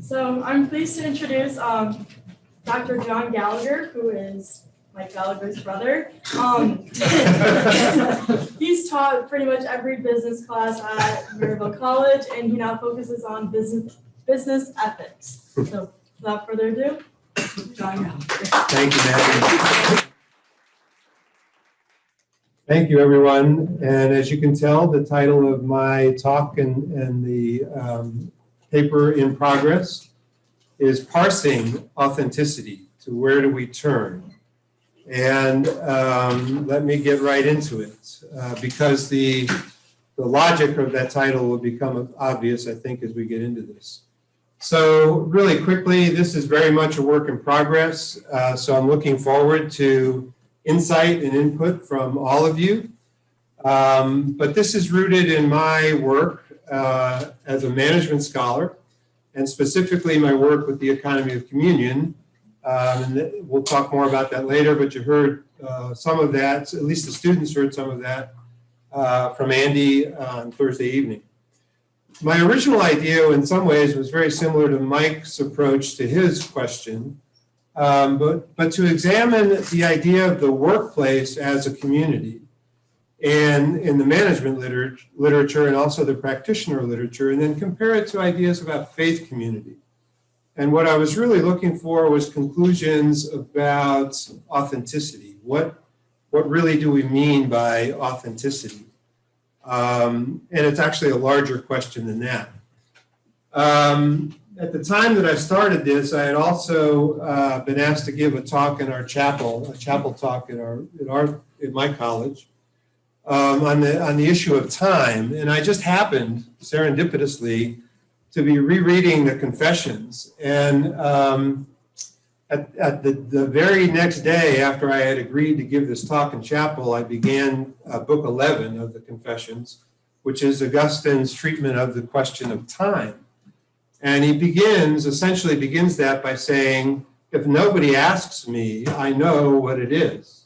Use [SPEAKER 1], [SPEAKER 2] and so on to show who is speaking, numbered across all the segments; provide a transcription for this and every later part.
[SPEAKER 1] So I'm pleased to introduce Dr. John Gallagher, who is Mike Gallagher's brother. He's taught pretty much every business class at Maryville College, and he now focuses on business ethics. So without further ado, John Gallagher.
[SPEAKER 2] Thank you, Matthew. Thank you, everyone. And as you can tell, the title of my talk and the paper in progress is Parsing Authenticity. To Where Do We Turn? And let me get right into it, because the logic of that title will become obvious, I think, as we get into this. So really quickly, this is very much a work in progress. So I'm looking forward to insight and input from all of you. But this is rooted in my work as a management scholar, and specifically my work with the economy of communion. And we'll talk more about that later, but you heard some of that, at least the students heard some of that from Andy on Thursday evening. My original idea in some ways was very similar to Mike's approach to his question, but to examine the idea of the workplace as a community and in the management literature and also the practitioner literature, and then compare it to ideas about faith community. And what I was really looking for was conclusions about authenticity. What really do we mean by authenticity? And it's actually a larger question than that. At the time that I started this, I had also been asked to give a talk in our chapel, a chapel talk in my college, on the issue of time. And I just happened, serendipitously, to be rereading the Confessions. And at the very next day after I had agreed to give this talk in chapel, I began book 11 of the Confessions, which is Augustine's treatment of the question of time. And he essentially begins that by saying, if nobody asks me, I know what it is.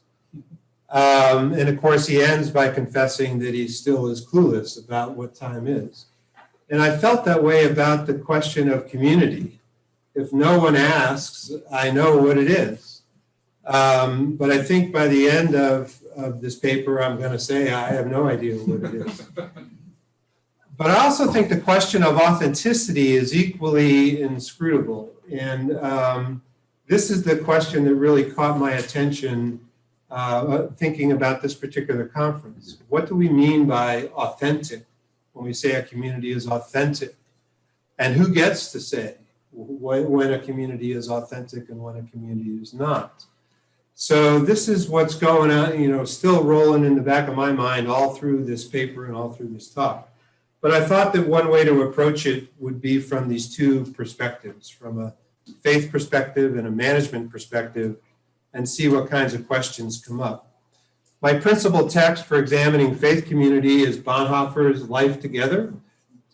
[SPEAKER 2] And of course, he ends by confessing that he still is clueless about what time is. And I felt that way about the question of community. If no one asks, I know what it is. But I think by the end of this paper, I'm going to say I have no idea what it is. But I also think the question of authenticity is equally inscrutable. And this is the question that really caught my attention thinking about this particular conference. What do we mean by authentic when we say a community is authentic? And who gets to say when a community is authentic and when a community is not? So this is what's going on, still rolling in the back of my mind all through this paper and all through this talk. But I thought that one way to approach it would be from these two perspectives, from a faith perspective and a management perspective, and see what kinds of questions come up. My principal text for examining faith community is Bonhoeffer's Life Together,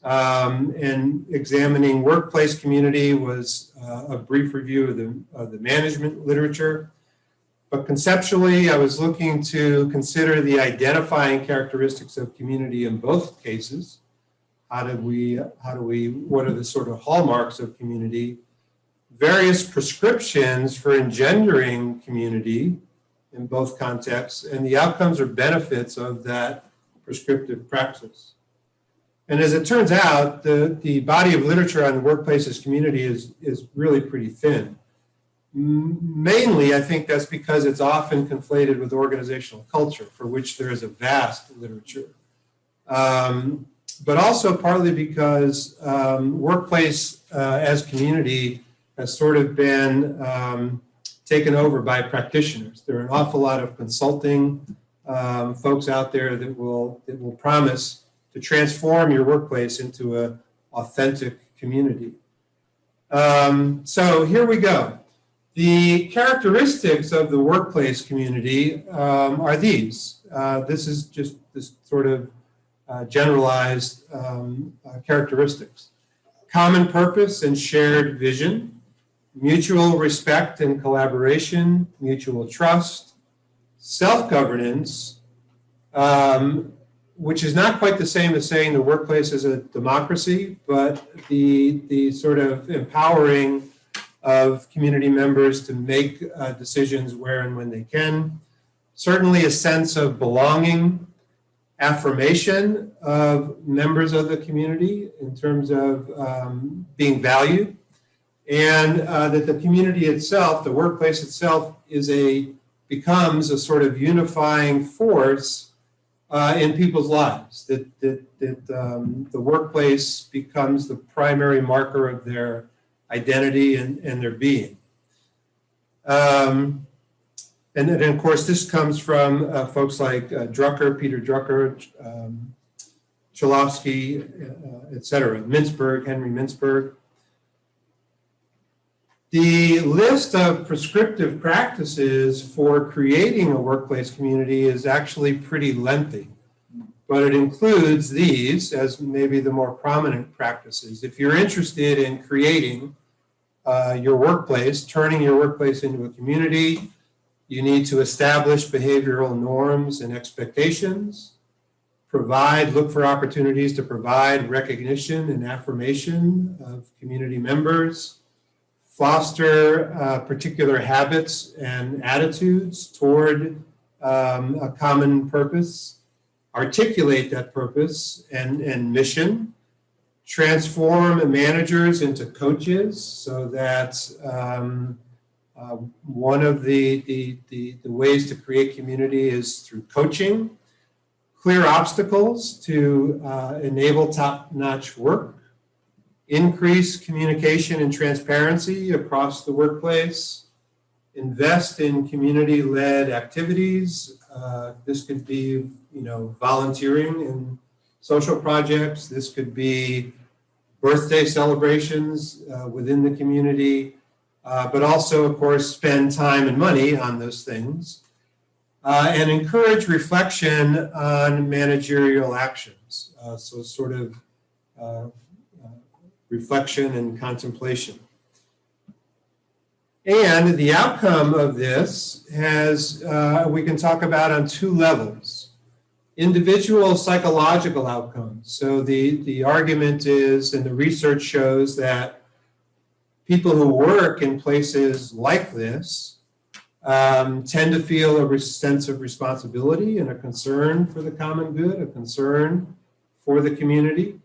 [SPEAKER 2] and examining workplace community was a brief review of the management literature. But conceptually, I was looking to consider the identifying characteristics of community in both cases. What are the sort of hallmarks of community? Various prescriptions for engendering community in both contexts, and the outcomes or benefits of that prescriptive praxis. And as it turns out, the body of literature on the workplace as community is really pretty thin. Mainly, I think that's because it's often conflated with organizational culture, for which there is a vast literature. But also partly because workplace as community has sort of been taken over by practitioners. There are an awful lot of consulting folks out there that will promise to transform your workplace into an authentic community. So here we go. The characteristics of the workplace community are these. This is just this sort of generalized characteristics. Common purpose and shared vision, mutual respect and collaboration, mutual trust, self-governance, which is not quite the same as saying the workplace is a democracy, but the sort of empowering of community members to make decisions where and when they can. Certainly a sense of belonging, affirmation of members of the community in terms of being valued, and that the community itself, the workplace itself, becomes a sort of unifying force in people's lives. That the workplace becomes the primary marker of their identity and their being. And then, of course, this comes from folks like Drucker, Peter Drucker, Cholowski, et cetera, Mintzberg, Henry Mintzberg. The list of prescriptive practices for creating a workplace community is actually pretty lengthy, but it includes these as maybe the more prominent practices. If you're interested in creating your workplace, turning your workplace into a community, you need to establish behavioral norms and expectations, look for opportunities to provide recognition and affirmation of community members, foster particular habits and attitudes toward a common purpose, articulate that purpose and mission, transform managers into coaches so that one of the ways to create community is through coaching, clear obstacles to enable top-notch work, increase communication and transparency across the workplace, invest in community-led activities. This could be, volunteering in social projects. This could be birthday celebrations within the community. But also, of course, spend time and money on those things, and encourage reflection on managerial actions. So sort of reflection and contemplation. And the outcome of this we can talk about on two levels. Individual psychological outcomes. So the argument is, and the research shows that people who work in places like this tend to feel a sense of responsibility and a concern for the common good, a concern for the community.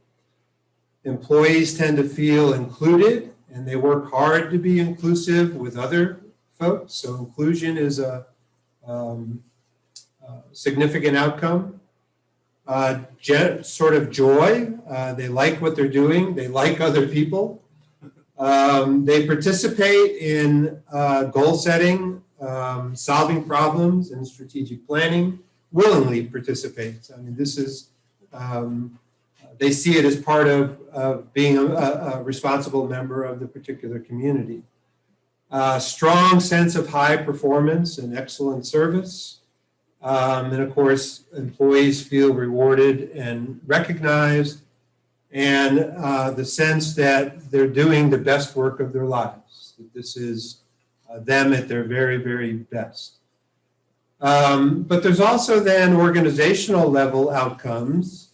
[SPEAKER 2] Employees tend to feel included, and they work hard to be inclusive with other folks. So inclusion is a significant outcome. Sort of joy. They like what they're doing. They like other people. They participate in goal setting, solving problems, and strategic planning, willingly participate. I mean, this is, they see it as part of being a responsible member of the particular community. Strong sense of high performance and excellent service. And of course, employees feel rewarded and recognized, and the sense that they're doing the best work of their lives. This is them at their very, very best. But there's also then organizational level outcomes.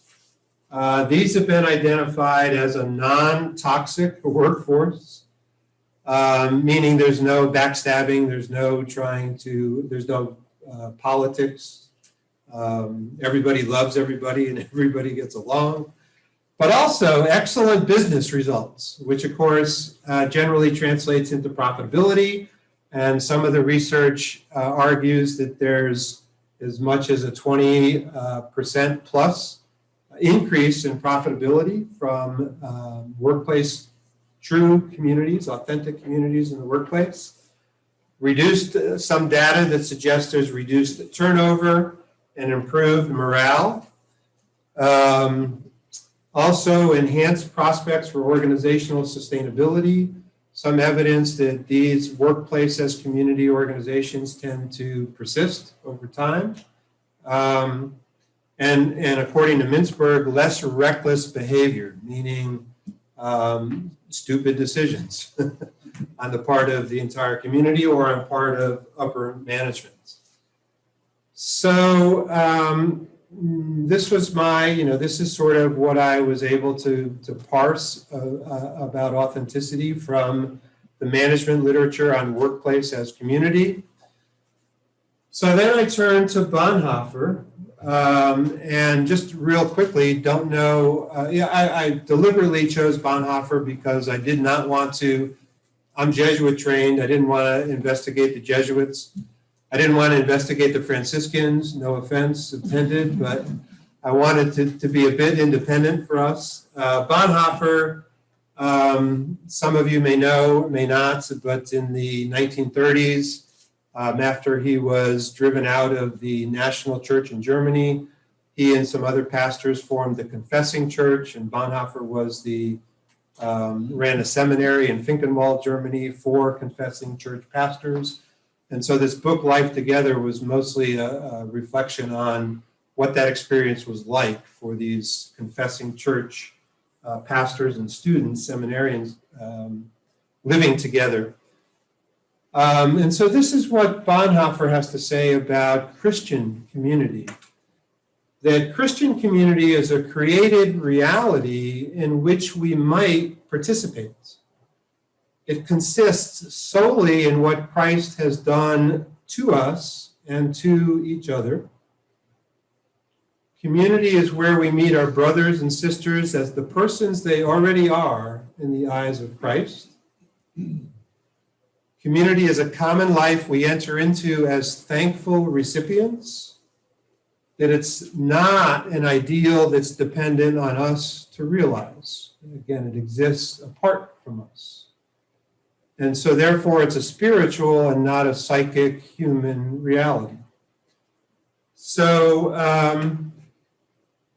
[SPEAKER 2] These have been identified as a non-toxic workforce, meaning there's no backstabbing, there's no politics. Everybody loves everybody and everybody gets along. But also excellent business results, which of course generally translates into profitability. And some of the research argues that there's as much as a 20% plus increase in profitability from workplace true communities, authentic communities in the workplace. Reduced some data that suggests there's reduced turnover and improved morale. Also enhanced prospects for organizational sustainability. Some evidence that these workplace as community organizations tend to persist over time. And according to Mintzberg, less reckless behavior, meaning stupid decisions on the part of the entire community or on part of upper management. So this was this is sort of what I was able to parse about authenticity from the management literature on workplace as community. So then I turned to Bonhoeffer, and just real quickly, don't know, I deliberately chose Bonhoeffer because I did not want to, I'm Jesuit trained, I didn't want to investigate the Jesuits. I didn't want to investigate the Franciscans, no offense intended, but I wanted to be a bit independent for us. Bonhoeffer, some of you may know, may not, but in the 1930s, after he was driven out of the National Church in Germany, he and some other pastors formed the Confessing Church, and Bonhoeffer was ran a seminary in Finkenwald, Germany for Confessing Church pastors. And so this book, Life Together, was mostly a reflection on what that experience was like for these Confessing Church pastors and students, seminarians, living together. And so this is what Bonhoeffer has to say about Christian community. That Christian community is a created reality in which we might participate. It consists solely in what Christ has done to us and to each other. Community is where we meet our brothers and sisters as the persons they already are in the eyes of Christ. Community is a common life we enter into as thankful recipients, that it's not an ideal that's dependent on us to realize. Again, it exists apart from us. And so therefore it's a spiritual and not a psychic human reality. So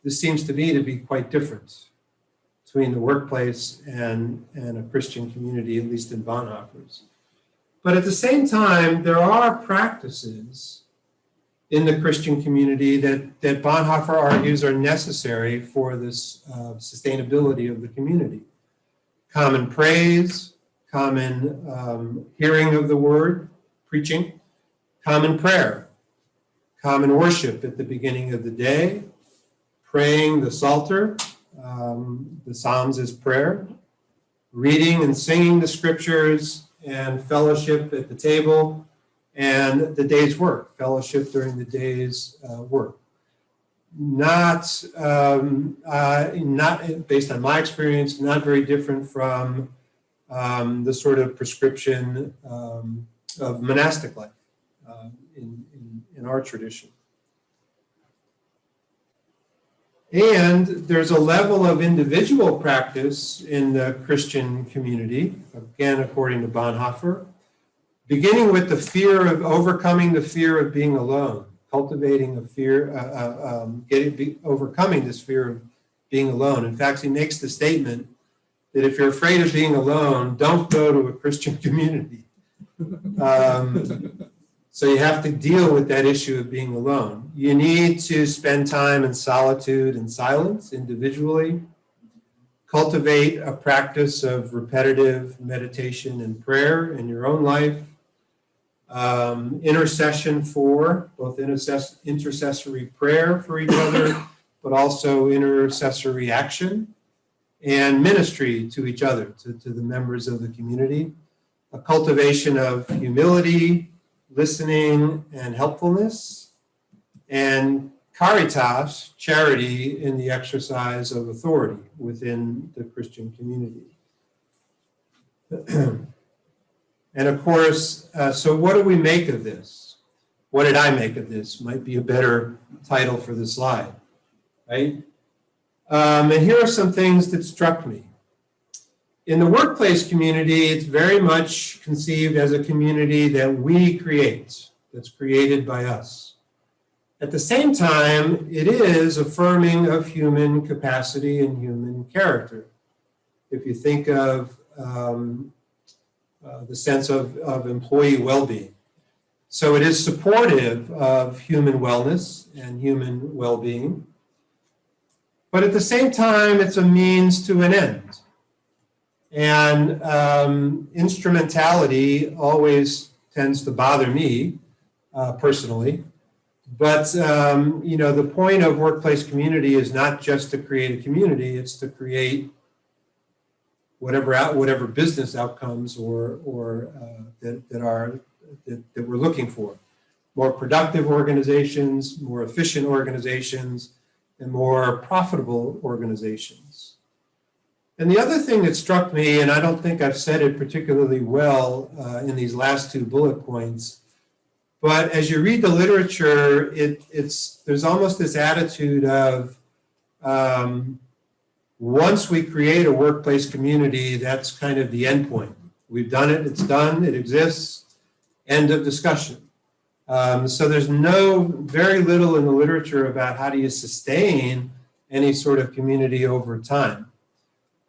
[SPEAKER 2] this seems to me to be quite different between the workplace and a Christian community, at least in Bonhoeffer's. But at the same time, there are practices in the Christian community that Bonhoeffer argues are necessary for this sustainability of the community. Common praise, common hearing of the word, preaching, common prayer, common worship at the beginning of the day, praying the Psalter, the Psalms is prayer, reading and singing the scriptures, and fellowship at the table, and the day's work, fellowship during the day's work. Not based on my experience, not very different from the sort of prescription of monastic life in our tradition. And there's a level of individual practice in the Christian community, again, according to Bonhoeffer, beginning with the fear of overcoming the fear of being alone, cultivating a fear, overcoming this fear of being alone. In fact, he makes the statement that if you're afraid of being alone, don't go to a Christian community. So you have to deal with that issue of being alone. You need to spend time in solitude and silence individually, cultivate a practice of repetitive meditation and prayer in your own life, intercession for both intercessory prayer for each other, but also intercessory action and ministry to each other, to the members of the community, a cultivation of humility, listening and helpfulness, and caritas, charity in the exercise of authority within the Christian community. And of course, so what do we make of this? What did I make of this? Might be a better title for the slide, right? And here are some things that struck me. In the workplace community, it's very much conceived as a community that we create, that's created by us. At the same time, it is affirming of human capacity and human character. If you think of the sense of employee well-being. So it is supportive of human wellness and human well-being. But at the same time, it's a means to an end. And instrumentality always tends to bother me personally. But, the point of workplace community is not just to create a community, it's to create whatever business outcomes that we're looking for. More productive organizations, more efficient organizations, and more profitable organizations. And the other thing that struck me, and I don't think I've said it particularly well in these last two bullet points, but as you read the literature, there's almost this attitude of once we create a workplace community, that's kind of the end point. We've done it, it's done, it exists, end of discussion. So there's very little in the literature about how do you sustain any sort of community over time.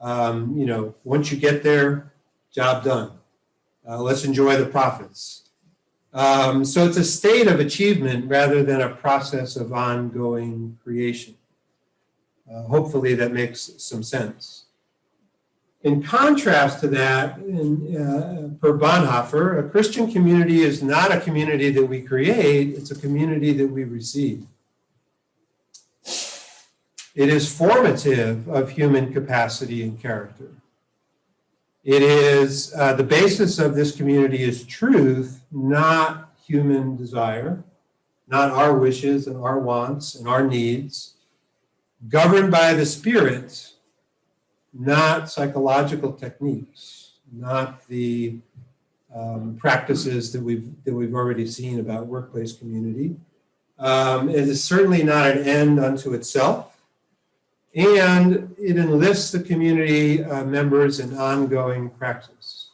[SPEAKER 2] Once you get there, job done. Let's enjoy the profits. So it's a state of achievement rather than a process of ongoing creation. Hopefully that makes some sense. In contrast to that, per Bonhoeffer, a Christian community is not a community that we create, it's a community that we receive. It is formative of human capacity and character. It is, the basis of this community is truth, not human desire, not our wishes and our wants and our needs, governed by the Spirit, not psychological techniques, not the practices that we've already seen about workplace community. It is certainly not an end unto itself, and it enlists the community members in ongoing practice.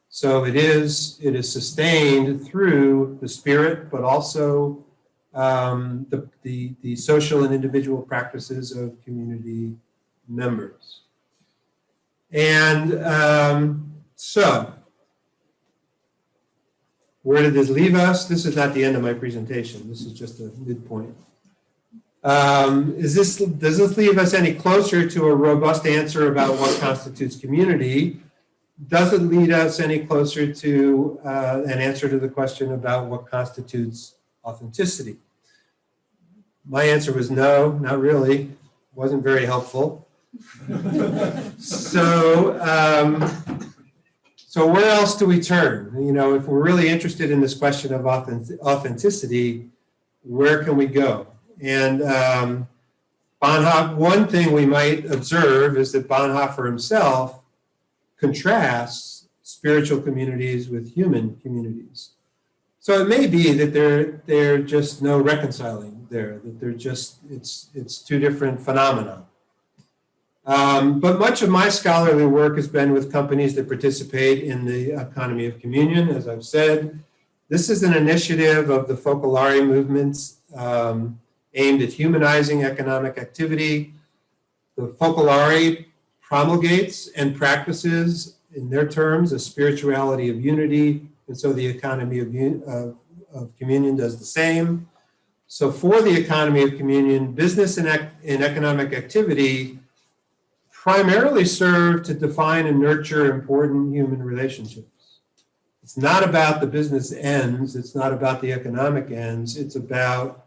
[SPEAKER 2] So it is sustained through the Spirit, but also the social and individual practices of community members. And so, where did this leave us? This is not the end of my presentation. This is just a midpoint. Does this leave us any closer to a robust answer about what constitutes community? Does it lead us any closer to an answer to the question about what constitutes authenticity? My answer was no, not really. Wasn't very helpful. So where else do we turn? If we're really interested in this question of authenticity, where can we go? And Bonhoeffer, one thing we might observe is that Bonhoeffer himself contrasts spiritual communities with human communities. So it may be that they're just no reconciling there, that they're just, it's two different phenomena. But much of my scholarly work has been with companies that participate in the economy of communion, as I've said. This is an initiative of the Focolare movements aimed at humanizing economic activity. The Focolare promulgates and practices, in their terms, a spirituality of unity, and so the economy of communion does the same. So for the economy of communion, business and economic activity primarily serve to define and nurture important human relationships. It's not about the business ends, it's not about the economic ends, it's about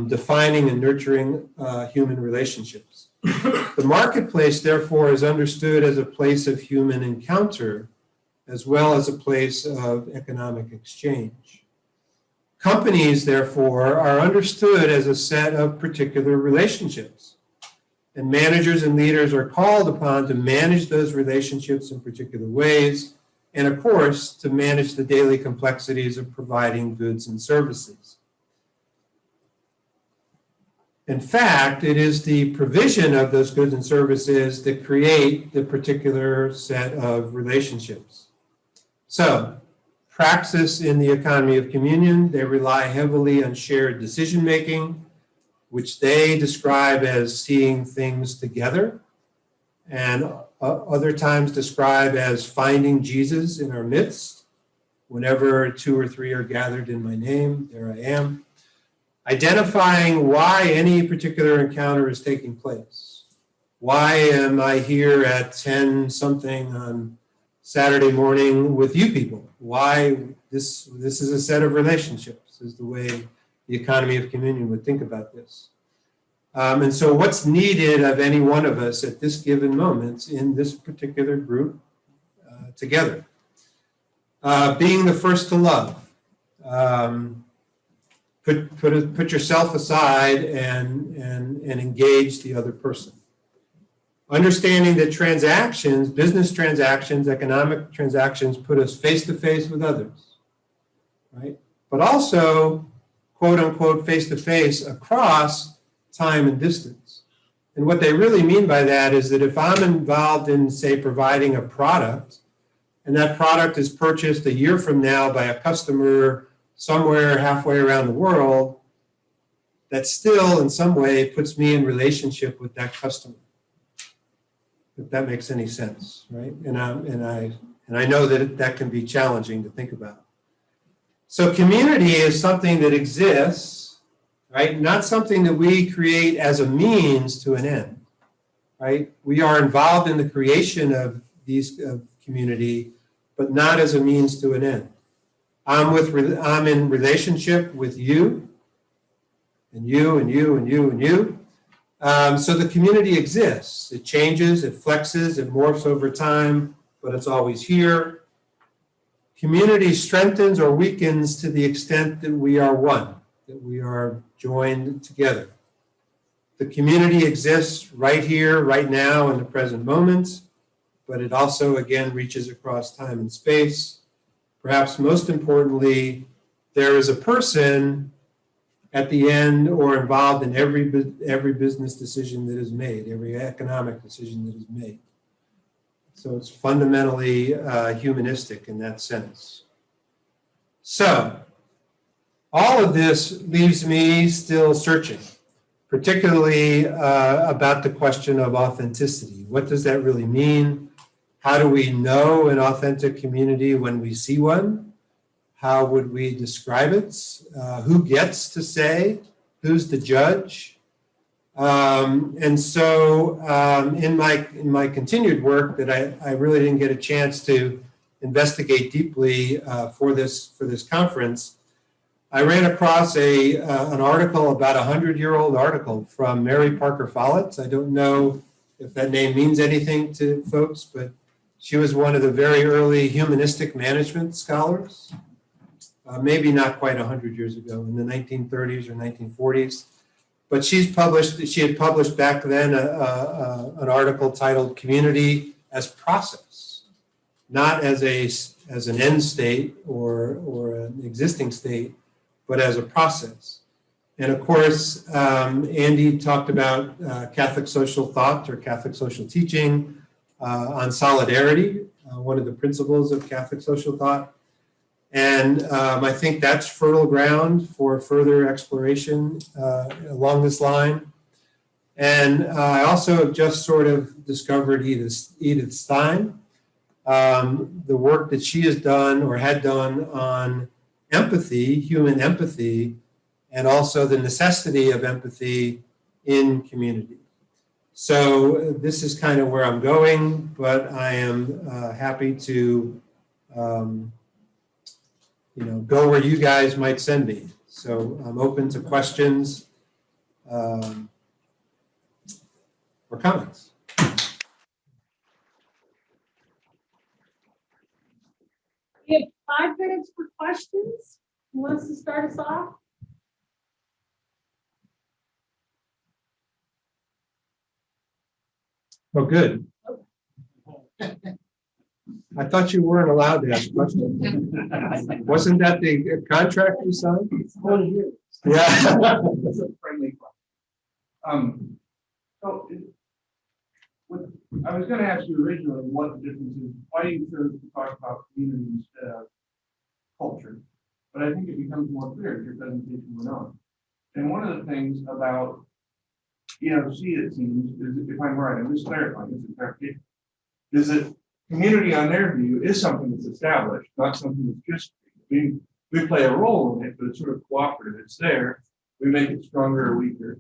[SPEAKER 2] defining and nurturing human relationships. The marketplace, therefore, is understood as a place of human encounter, as well as a place of economic exchange. Companies, therefore, are understood as a set of particular relationships, and managers and leaders are called upon to manage those relationships in particular ways, and of course, to manage the daily complexities of providing goods and services. In fact, it is the provision of those goods and services that create the particular set of relationships. So, praxis in the economy of communion, they rely heavily on shared decision-making, which they describe as seeing things together, and other times describe as finding Jesus in our midst. Whenever 2 or 3 are gathered in my name, there I am. Identifying why any particular encounter is taking place. Why am I here at 10 something on Saturday morning with you people? Why this is a set of relationships, is the way the economy of communion would think about this. And so what's needed of any one of us at this given moment in this particular group together? Being the first to love. Put yourself aside and engage the other person. Understanding that transactions, business transactions, economic transactions, put us face to face with others, right? But also, quote unquote, face to face across time and distance. And what they really mean by that is that if I'm involved in, say, providing a product, and that product is purchased a year from now by a customer somewhere halfway around the world, that still in some way puts me in relationship with that customer. If that makes any sense, right? And I know that that can be challenging to think about. So community is something that exists, right? Not something that we create as a means to an end, right? We are involved in the creation of these community, but not as a means to an end. I'm in relationship with you, and you, and you, and you, and you. So the community exists. It changes, it flexes, it morphs over time, but it's always here. Community strengthens or weakens to the extent that we are one, that we are joined together. The community exists right here, right now, in the present moment, but it also, again, reaches across time and space. Perhaps most importantly, there is a person at the end or involved in every business decision that is made, every economic decision that is made. So it's fundamentally humanistic in that sense. So all of this leaves me still searching, particularly about the question of authenticity. What does that really mean? How do we know an authentic community when we see one? How would we describe it? Who gets to say? Who's the judge? And so in my continued work that I really didn't get a chance to investigate deeply for this conference, I ran across an article, about 100-year-old article from Mary Parker Follett. I don't know if that name means anything to folks, but she was one of the very early humanistic management scholars, maybe not quite 100 years ago, in the 1930s or 1940s. But she had published back then an article titled Community as Process, not as an end state or an existing state, but as a process. And of course, Andy talked about Catholic social thought or Catholic social teaching on solidarity, one of the principles of Catholic social thought. And I think that's fertile ground for further exploration along this line. And I also have just sort of discovered Edith Stein, the work that she has done or had done on empathy, human empathy, and also the necessity of empathy in community. So this is kind of where I'm going, but I am happy to go where you guys might send me. So I'm open to questions or comments.
[SPEAKER 3] We have 5 minutes for questions. Who wants to start us off?
[SPEAKER 2] Oh, good. I thought you weren't allowed to ask questions. Wasn't that the contract you signed? Yeah.
[SPEAKER 4] That's a friendly question. So I was going to ask you originally what the difference is. Why you chose to talk about community instead of culture? But I think it becomes more clear as your presentation went on. And one of the things about ELC, it seems, is, if I'm right, I'm just clarifying, this is clarification, is that community on their view is something that's established, not something that's just, we play a role in it, but it's sort of cooperative. It's there. We make it stronger or weaker.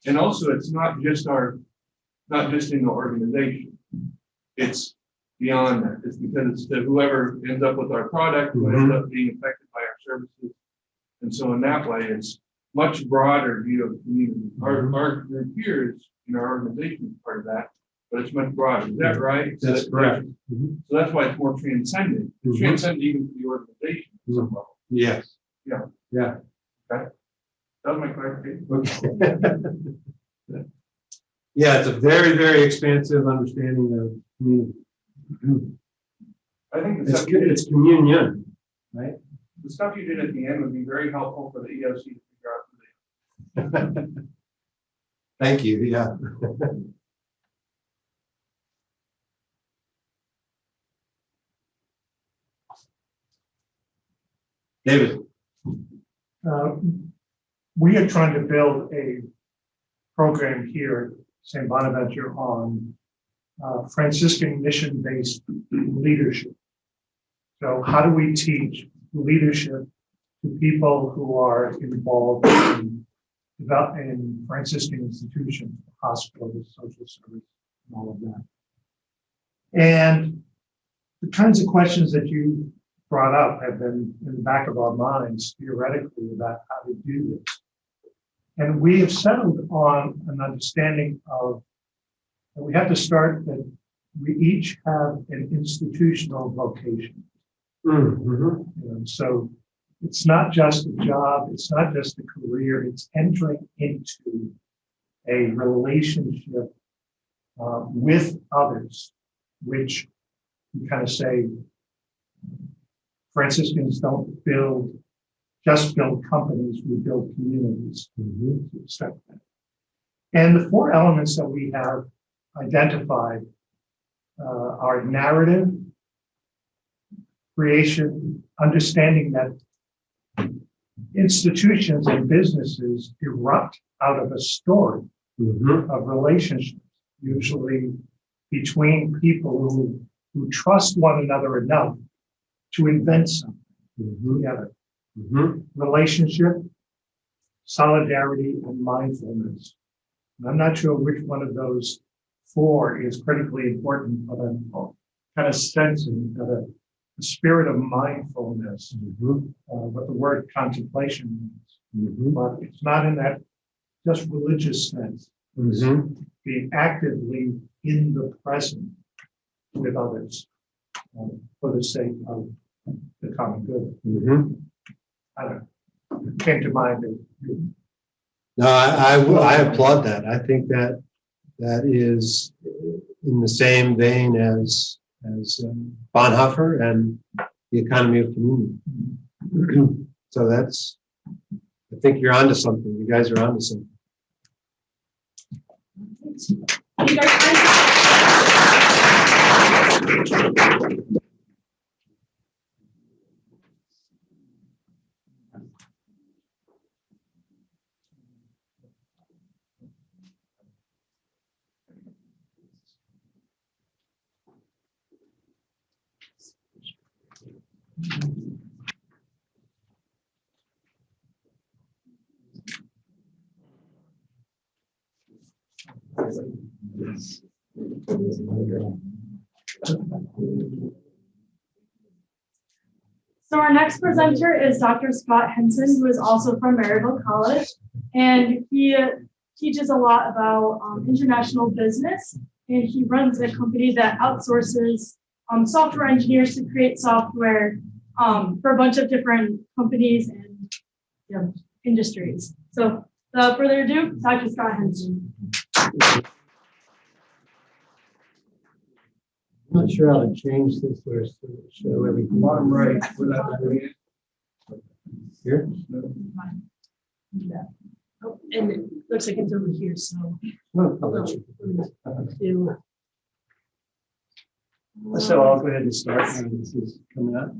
[SPEAKER 4] And also it's not just in the organization. It's beyond that. It's because it's whoever ends up with our product, who ends up being affected by our services, And so in that way, it's much broader view of the community. Our group here is, our organization is part of that, but it's much broader. Is that right?
[SPEAKER 2] That's correct.
[SPEAKER 4] So that's why it's more transcendent. It's transcendent even to the organization at some level.
[SPEAKER 2] Yes.
[SPEAKER 4] Yeah.
[SPEAKER 2] Yeah.
[SPEAKER 4] That was my clarification.
[SPEAKER 2] Okay. Yeah, it's a very, very expansive understanding of community.
[SPEAKER 4] I think the
[SPEAKER 2] It's
[SPEAKER 4] stuff, you did,
[SPEAKER 2] it's communion, right?
[SPEAKER 4] the stuff you did at the end would be very helpful for the EOC to figure out today.
[SPEAKER 2] Thank you, yeah. David.
[SPEAKER 5] We are trying to build a program here, St. Bonaventure, on Franciscan mission-based leadership. So how do we teach leadership to people who are involved in Franciscan institutions, hospitals, social service, and all of that? And the kinds of questions that you brought up have been in the back of our minds theoretically about how to do this. And we have settled on an understanding of that we have to start that we each have an institutional vocation. So it's not just a job, it's not just a career, it's entering into a relationship with others, which we kind of say Franciscans don't just build companies, we build communities. And the four elements that we have identified are narrative, creation, understanding that institutions and businesses erupt out of a story of relationships, usually between people who trust one another enough to invent something together. Relationship, solidarity, and mindfulness. And I'm not sure which one of those four is critically important, but I'm kind of sensing that a spirit of mindfulness, what the word contemplation means. But it's not in that just religious sense. Being actively in the present with others for the sake of the common good. I don't know. It came to mind.
[SPEAKER 2] No, I applaud that. I think that is in the same vein as Bonhoeffer and the economy of community. So I think you're onto something. You guys are onto something.
[SPEAKER 1] You guys- So our next presenter is Dr. Scott Henson, who is also from Maryville College, and he teaches a lot about international business, and he runs a company that outsources software engineers to create software for a bunch of different companies and industries. So without further ado, Dr. Scott Henson.
[SPEAKER 2] I'm not sure how to change this or show everything.
[SPEAKER 4] Bottom right, without the
[SPEAKER 2] Here?
[SPEAKER 3] Yeah. Oh, and it looks like it's over here, so.
[SPEAKER 2] No, I'll let you.
[SPEAKER 6] So I'll go ahead and start when this is coming up.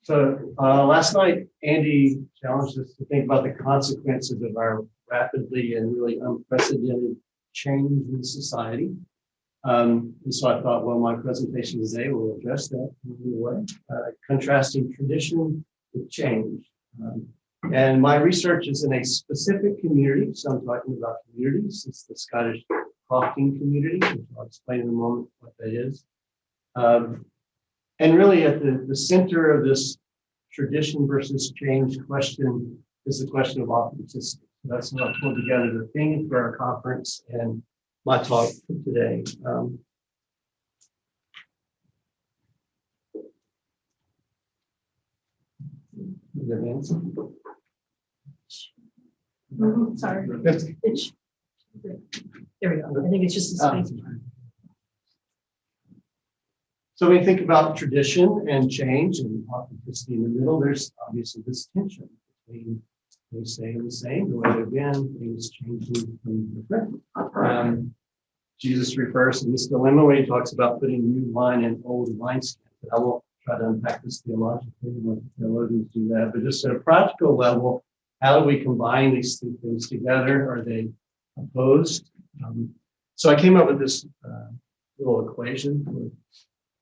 [SPEAKER 6] So last night, Andy challenged us to think about the consequences of our rapidly and really unprecedented change in society. And so I thought, well, my presentation today will address that in a way, contrasting tradition with change. And my research is in a specific community, so I'm talking about communities. It's the Scottish Crofting community, which I'll explain in a moment what that is. And really at the center of this tradition versus change question is the question of authenticity. That's what I pulled together the theme for our conference and my talk for today. Is there an answer?
[SPEAKER 3] Sorry.
[SPEAKER 6] Yes.
[SPEAKER 3] It's- There we go. I think it's just a space.
[SPEAKER 6] So when you think about tradition and change and authenticity in the middle, there's obviously this tension between things staying the same, the way they've been, things changing and different. Jesus refers to this dilemma when he talks about putting new wine in old wineskins. I won't try to unpack this theologically, let theologians do that, but just at a practical level, how do we combine these two things together? Are they opposed? So I came up with this little equation for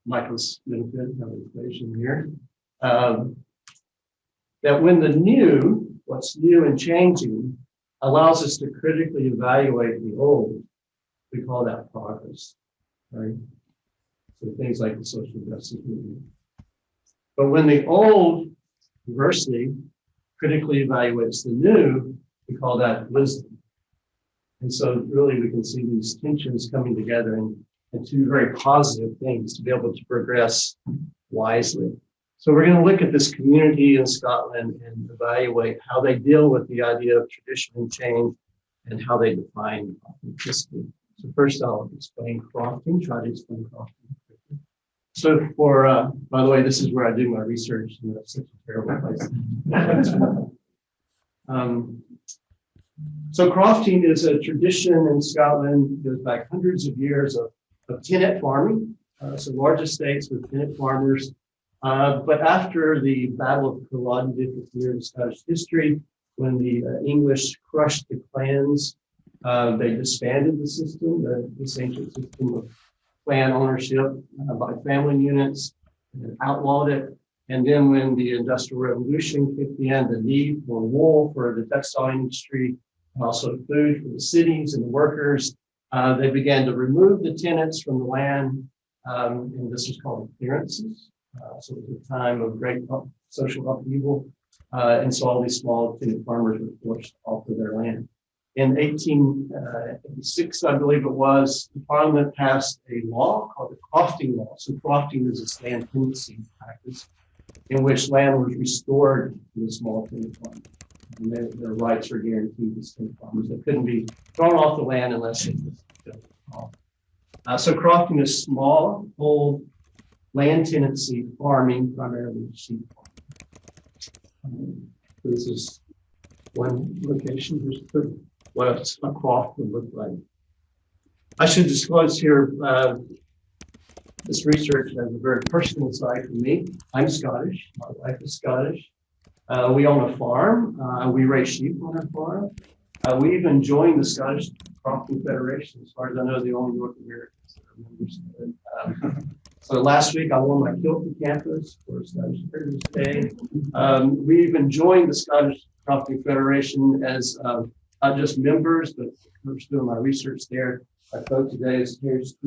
[SPEAKER 6] Michael's benefit, an equation here. That when the new, what's new and changing, allows us to critically evaluate the old, we call that progress, right? So things like the social justice movement. But when the old, conversely, critically evaluates the new, we call that wisdom. And so really we can see these tensions coming together and two very positive things to be able to progress wisely. So we're going to look at this community in Scotland and evaluate how they deal with the idea of tradition and change and how they define authenticity. So first I'll explain crofting, try to explain crofting. So for, by the way, this is where I do my research, and that's such a terrible place. So crofting is a tradition in Scotland, goes back hundreds of years of tenant farming. So large estates with tenant farmers. But after the Battle of Culloden, different year in Scottish history, when the English crushed the clans, they disbanded the system, this ancient system of clan ownership by family units, and outlawed it. And then when the Industrial Revolution kicked in, the need for wool for the textile industry, and also food for the cities and the workers, they began to remove the tenants from the land, and this was called clearances. So it was a time of great social upheaval, and so all these small tenant farmers were forced off of their land. In 1886, I believe it was, the Parliament passed a law called the Crofting Law. So crofting is a land tenancy practice in which land was restored to the small tenant farmers. And their rights were guaranteed to tenant farmers. They couldn't be thrown off the land unless it was built off. So crofting is small, old land tenancy farming, primarily sheep farming. This is one location. Here's what a croft would look like. I should disclose here, this research has a very personal side for me. I'm Scottish. My wife is Scottish. We own a farm. We raise sheep on our farm. We even joined the Scottish Crofting Federation. As far as I know, the only North Americans that are members of it. So last week I wore my kilt to campus for Scottish Heritage Day. We even joined the Scottish Crofting Federation as not just members, but I was doing my research there. I vote today is here's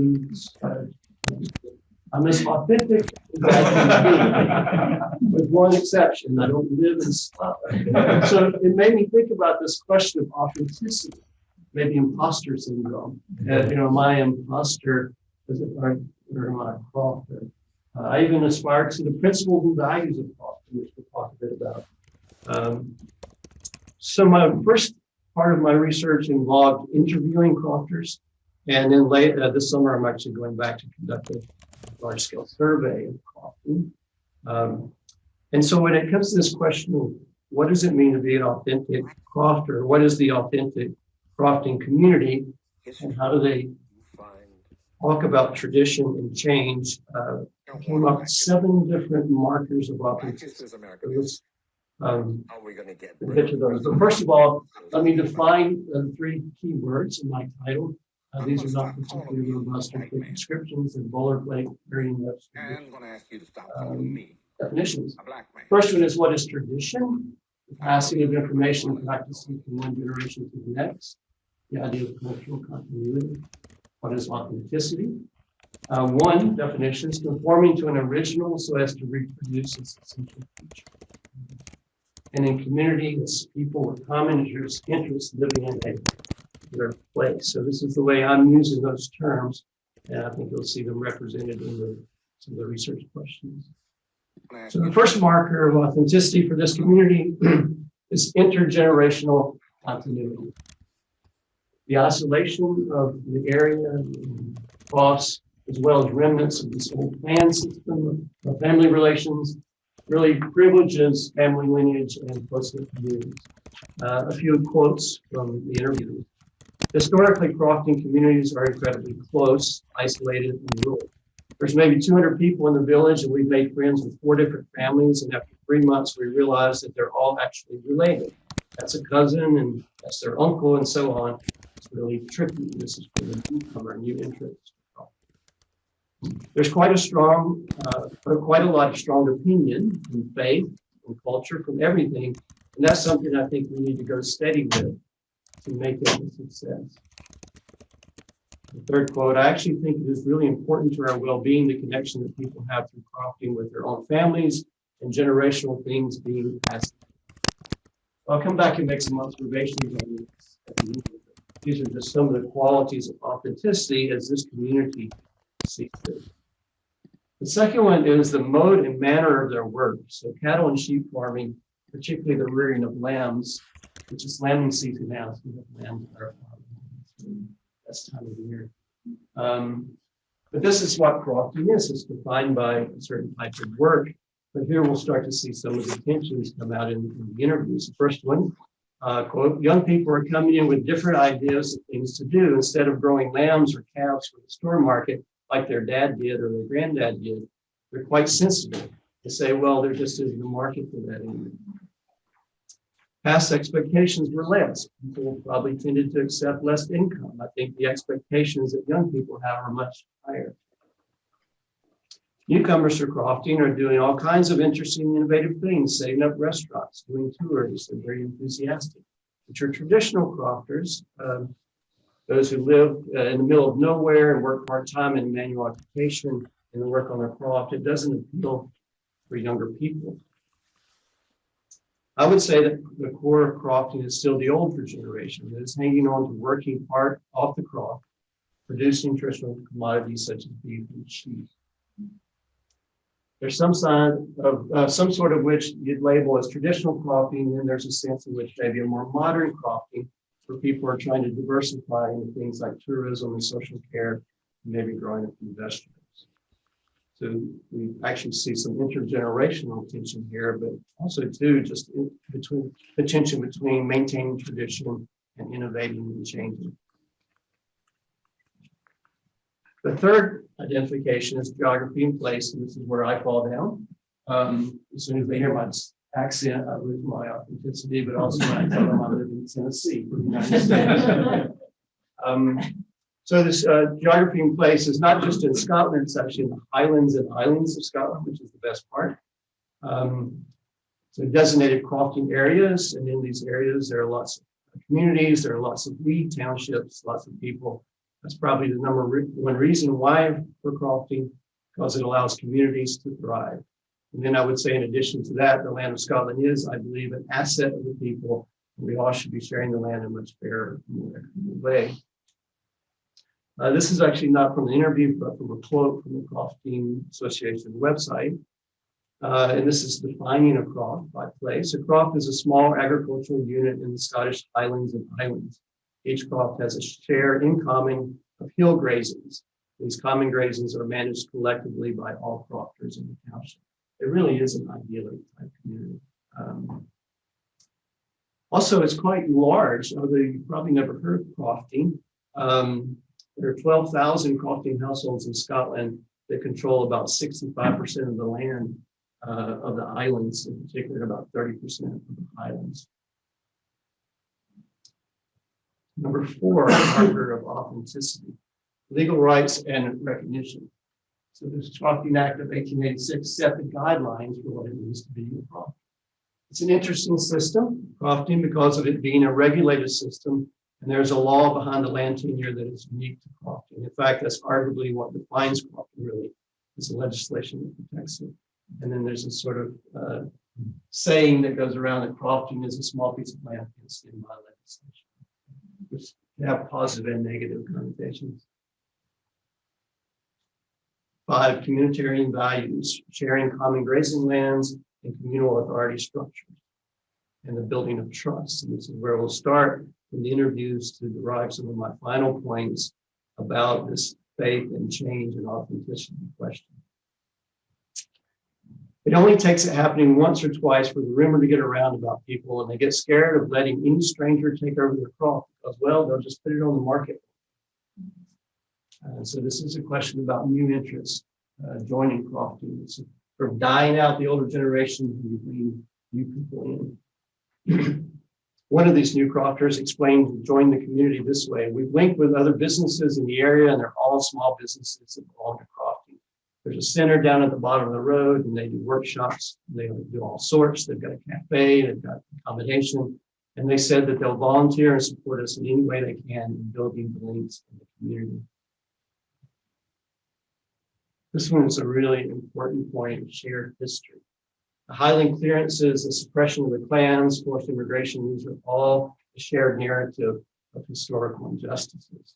[SPEAKER 6] I'm as authentic as I can be, with one exception. I don't live in Scotland. So it made me think about this question of authenticity, maybe imposter syndrome. Am I imposter? Or am I a crofter? I even aspire to the principles and values of crofting, which we'll talk a bit about. So my first part of my research involved interviewing crofters. And then this summer, I'm actually going back to conduct a large-scale survey of crofting. And so when it comes to this question of what does it mean to be an authentic crofter? What is the authentic crofting community? And how do they talk about tradition and change? Came up with 7 different markers of authenticity. We'll get to those. But first of all, let me define the 3 key words in my title. These are not particularly robust or quick descriptions and boilerplate, Merriam-Webster definitions. First one is, what is tradition? The passing of information and practices from one generation to the next. The idea of cultural continuity. What is authenticity? One definition is conforming to an original so as to reproduce its essential feature. And in community, it's people with common interests living in a particular place. So this is the way I'm using those terms, and I think you'll see them represented in some of the research questions. So the first marker of authenticity for this community is intergenerational continuity. The isolation of the area and cross, as well as remnants of this old clan system of family relations, really privileges family lineage and close-knit communities. A few quotes from the interview. Historically, Crofting communities are incredibly close, isolated, and rural. There's maybe 200 people in the village, and we've made friends with 4 different families, and after 3 months, we realized that they're all actually related. That's a cousin, and that's their uncle, and so on. It's really tricky. This is for the newcomer, new interest. There's quite a lot of strong opinion and faith and culture from everything, and that's something I think we need to go steady with to make it a success. The third quote, I actually think it is really important to our well-being, the connection that people have through crofting with their own families and generational things being passed. I'll come back and make some observations on this at the end. These are just some of the qualities of authenticity as this community sees it. The second one is the mode and manner of their work. So cattle and sheep farming, particularly the rearing of lambs, which is lambing season now, so we have lambs that are that's time of the year. But this is what crofting is. It's defined by a certain type of work. But here we'll start to see some of the tensions come out in the interviews. The first one, quote, young people are coming in with different ideas of things to do. Instead of growing lambs or calves for the store market, like their dad did or their granddad did, they're quite sensitive. They say, well, there just isn't a market for that anymore. Past expectations were less. People probably tended to accept less income. I think the expectations that young people have are much higher. Newcomers to crofting are doing all kinds of interesting, innovative things, setting up restaurants, doing tours. They're very enthusiastic. But your traditional crofters, those who live in the middle of nowhere and work part-time in manual occupation and work on their croft, it doesn't appeal for younger people. I would say that the core of crofting is still the older generation that is hanging on to working part off the croft, producing traditional commodities such as beef and sheep. There's some sign of some sort of which you'd label as traditional crofting, and there's a sense in which maybe a more modern crofting where people are trying to diversify into things like tourism and social care, and maybe growing a few vegetables. So we actually see some intergenerational tension here, but also too, just between the tension between maintaining tradition and innovating and changing. The third identification is geography and place, and this is where I fall down. As soon as they hear my accent, I lose my authenticity, but also when I tell them I live in Tennessee, for the United States. So this geography and place is not just in Scotland, it's actually in the Highlands and Islands of Scotland, which is the best part. So designated crofting areas, and in these areas there are lots of communities, there are lots of weed townships, lots of people. That's probably the number one reason why we're crofting, because it allows communities to thrive. And then I would say in addition to that, the land of Scotland is, I believe, an asset of the people. We all should be sharing the land in a much fairer, more equitable way. This is actually not from the interview, but from a quote from the Crofting Association website. And this is defining a croft by place. A croft is a small agricultural unit in the Scottish Highlands and Islands. Each croft has a share in common of hill grazings. These common grazings are managed collectively by all crofters in the township. It really is an idyllic type community. Also, it's quite large, although you've probably never heard of crofting. There are 12,000 crofting households in Scotland that control about 65% of the land of the islands, in particular about 30% of the highlands. Number 4, marker of authenticity, legal rights and recognition. So this Crofting Act of 1886 set the guidelines for what it means to be a croft. It's an interesting system, crofting, because of it being a regulated system, and there's a law behind the land tenure that is unique to crofting. In fact, that's arguably what defines crofting really, is the legislation that protects it. And then there's a sort of saying that goes around that Crofton is a small piece of land against in my legislation, which can have positive and negative connotations. 5, communitarian values, sharing common grazing lands and communal authority structures, and the building of trust. And this is where we'll start in the interviews to derive some of my final points about this faith and change and authenticity question. It only takes it happening once or twice for the rumor to get around about people, and they get scared of letting any stranger take over their crop because, well, they'll just put it on the market. So this is a question about new interests joining Crofton. It's from dying out the older generation and bringing new people in. One of these new crofters explained join the community this way. We've linked with other businesses in the area, and they're all small businesses that belong to Crofton. There's a center down at the bottom of the road, and they do workshops. They do all sorts. They've got a cafe, they've got accommodation, and they said that they'll volunteer and support us in any way they can in building the links in the community. This one is a really important point, shared history. The Highland clearances, the suppression of the clans, forced immigration, these are all a shared narrative of historical injustices.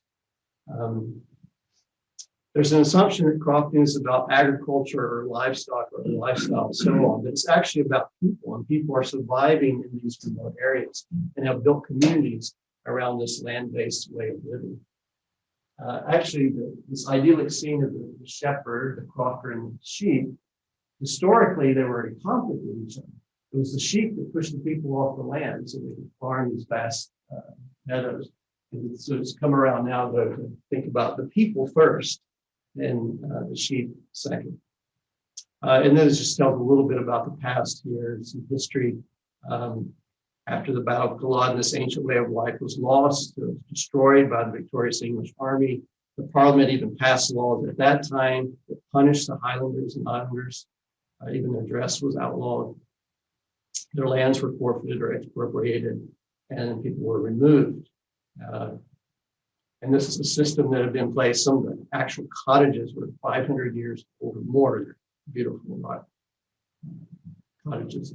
[SPEAKER 6] There's an assumption that Crofton is about agriculture or livestock or lifestyle and so on, but it's actually about people, and people are surviving in these remote areas and have built communities around this land-based way of living. Actually, this idyllic scene of the shepherd, the crofter, and the sheep, historically, they were in conflict with each other. It was the sheep that pushed the people off the land so they could farm these vast meadows. And so it's come around now to think about the people first and the sheep second. And then it just tells a little bit about the past here, some history. After the Battle of Culloden, this ancient way of life was lost, it was destroyed by the victorious English army. The Parliament even passed laws at that time that punished the Highlanders and Islanders. Even their dress was outlawed. Their lands were forfeited or expropriated, and people were removed. And this is a system that had been in place. Some of the actual cottages were 500 years old or more. They're beautiful cottages.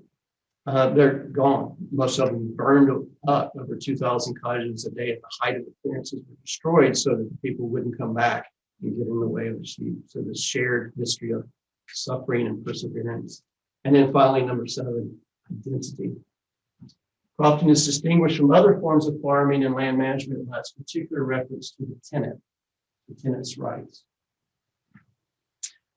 [SPEAKER 6] They're gone. Most of them burned up. Over 2,000 cottages a day at the height of the clearances were destroyed so that the people wouldn't come back and get in the way of the sheep. So this shared history of suffering and perseverance. And then finally, number 7, identity. Crofton is distinguished from other forms of farming and land management by its particular reference to the tenant's rights.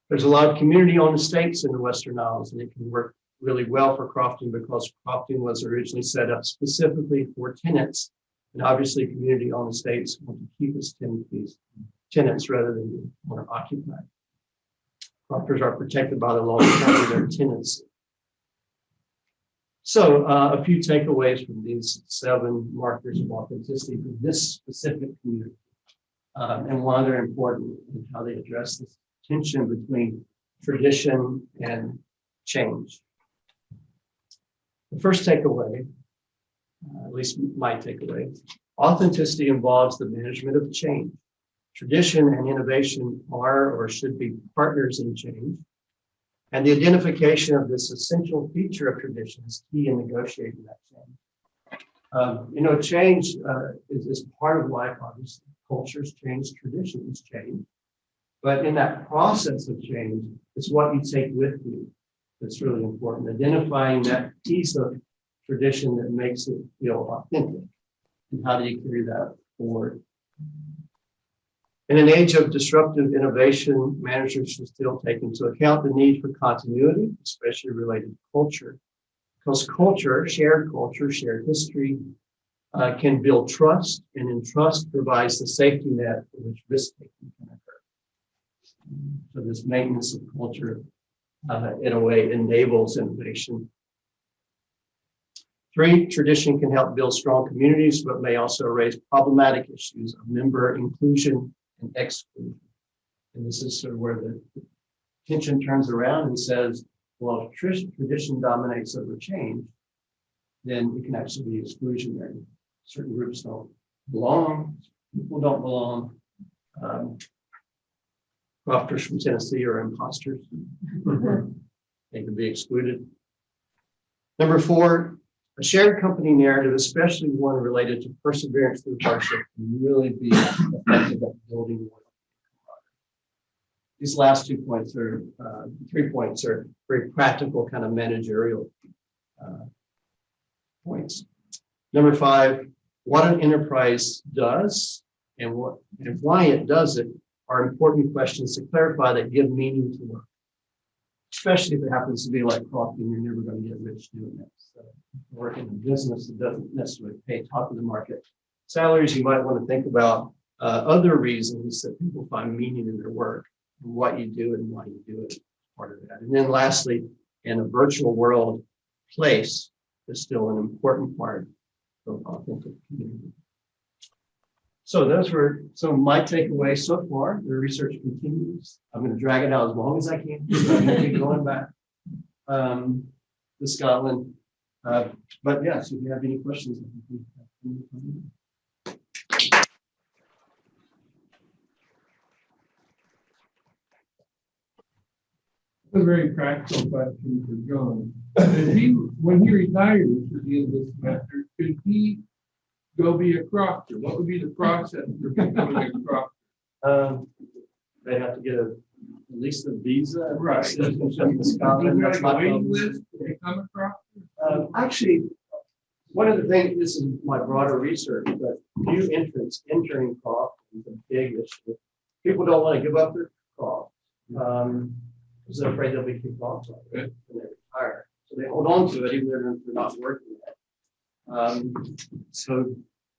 [SPEAKER 6] There's a lot of community-owned estates in the Western Isles, and it can work really well for Crofton because Crofton was originally set up specifically for tenants, and obviously community-owned estates want to keep its tenants rather than be owner occupied. Crofters are protected by the law in terms of their tenancy. So a few takeaways from these 7 markers of authenticity for this specific community, and why they're important and how they address this tension between tradition and change. The first takeaway, at least my takeaway, authenticity involves the management of change. Tradition and innovation are or should be partners in change. And the identification of this essential feature of tradition is key in negotiating that change. Change is part of life, obviously. Cultures change, traditions change. But in that process of change, it's what you take with you that's really important. Identifying that piece of tradition that makes it feel authentic. And how do you carry that forward? In an age of disruptive innovation, managers should still take into account the need for continuity, especially related to culture. Because culture, shared history, can build trust, and in trust provides the safety net for which risk-taking can occur. So this maintenance of culture, in a way, enables innovation. 3, tradition can help build strong communities, but may also raise problematic issues of member inclusion and exclusion. And this is sort of where the tension turns around and says, well, if tradition dominates over change, then it can actually be exclusionary. Certain groups don't belong, people don't belong. Crofters from Tennessee are imposters. They can be excluded. Number 4, a shared company narrative, especially one related to perseverance through hardship, can really be effective at building loyalty. These last 2 points are, 3 points are very practical kind of managerial points. Number 5, what an enterprise does and why it does it are important questions to clarify that give meaning to work. Especially if it happens to be like Crofton, you're never going to get rich doing that. So work in a business that doesn't necessarily pay top of the market salaries, you might want to think about other reasons that people find meaning in their work, and what you do and why you do it, part of that. And then lastly, in a virtual world, place is still an important part of authentic community. So those were some of my takeaways so far. The research continues. I'm going to drag it out as long as I can. So I'm going to keep going back to Scotland. But yes, if you have any questions.
[SPEAKER 4] A very practical question for John. When he retires at the end of the semester, could he go be a crofter? What would be the process for becoming a crofter?
[SPEAKER 6] They have to get at least a visa.
[SPEAKER 4] Right.
[SPEAKER 6] Citizenship in Scotland.
[SPEAKER 4] Is
[SPEAKER 6] That's
[SPEAKER 4] there
[SPEAKER 6] not
[SPEAKER 4] like a waiting list to become a crofter?
[SPEAKER 6] Actually, one of the things, this is my broader research, but new entrants entering croft is a big issue. People don't want to give up their croft because they're afraid they'll be kicked off when they retire. So they hold on to it even though they're not working yet.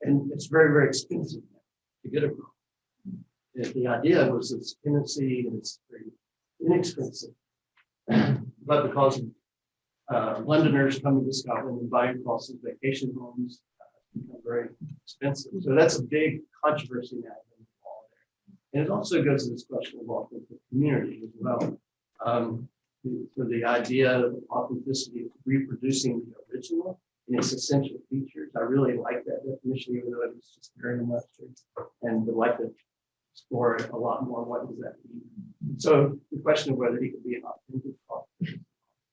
[SPEAKER 6] And it's very, very expensive to get a croft. The idea was it's tenancy and it's very inexpensive. But because of Londoners coming to Scotland and buying crosses, vacation homes become very expensive. So that's a big controversy now. And it also goes to this question of authentic community as well. For the idea of authenticity of reproducing the original and its essential features. I really like that definition, even though it was just very illustrative, and would like to explore it a lot more. What does that mean? So the question of whether he could be an authentic author.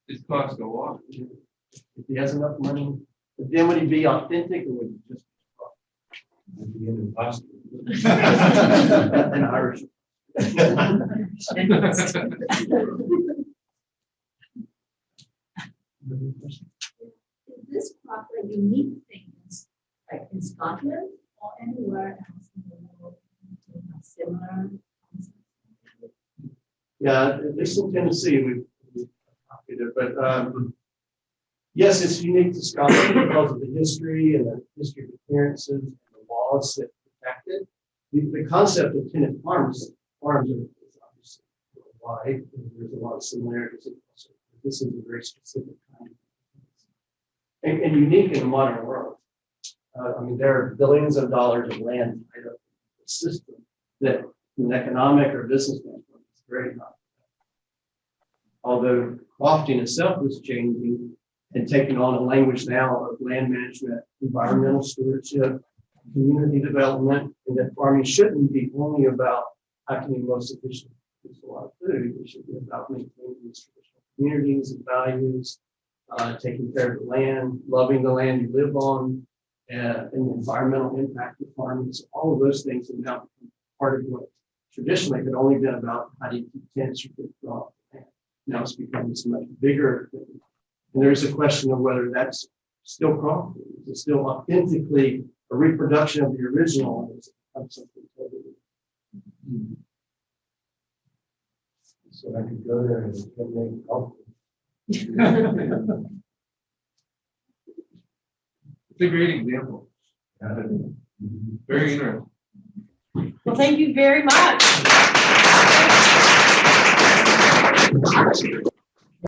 [SPEAKER 4] It costs a lot.
[SPEAKER 6] If he has enough money, but then would he be authentic or would he just be impossible? An Irish.
[SPEAKER 7] Is this crop a unique thing, like in Scotland or anywhere else in the world? Similar concepts?
[SPEAKER 6] Yeah, at least in Tennessee, we've copied it, but yes, it's unique to Scotland because of the history and the history of appearances and the laws that protect it. The concept of tenant farms is obviously wide. There's a lot of similarities. This is a very specific kind of thing. And unique in the modern world. I mean, there are billions of dollars of land tied up in the system that, from an economic or business standpoint, is very high. Although crofting itself is changing and taking on a language now of land management, environmental stewardship, community development, and that farming shouldn't be only about how can you most efficiently produce a lot of food. It should be about maintaining these traditional communities and values, taking care of the land, loving the land you live on, and the environmental impact of farming. So all of those things have now become part of what traditionally had only been about how do you keep tenants from getting off the land. Now it's become this much bigger thing. And there's a question of whether that's still crop. Is it still authentically a reproduction of the original? Or is it something totally different? So I could go there and make coffee.
[SPEAKER 4] It's a great example. Very interesting.
[SPEAKER 3] Well, thank you very much.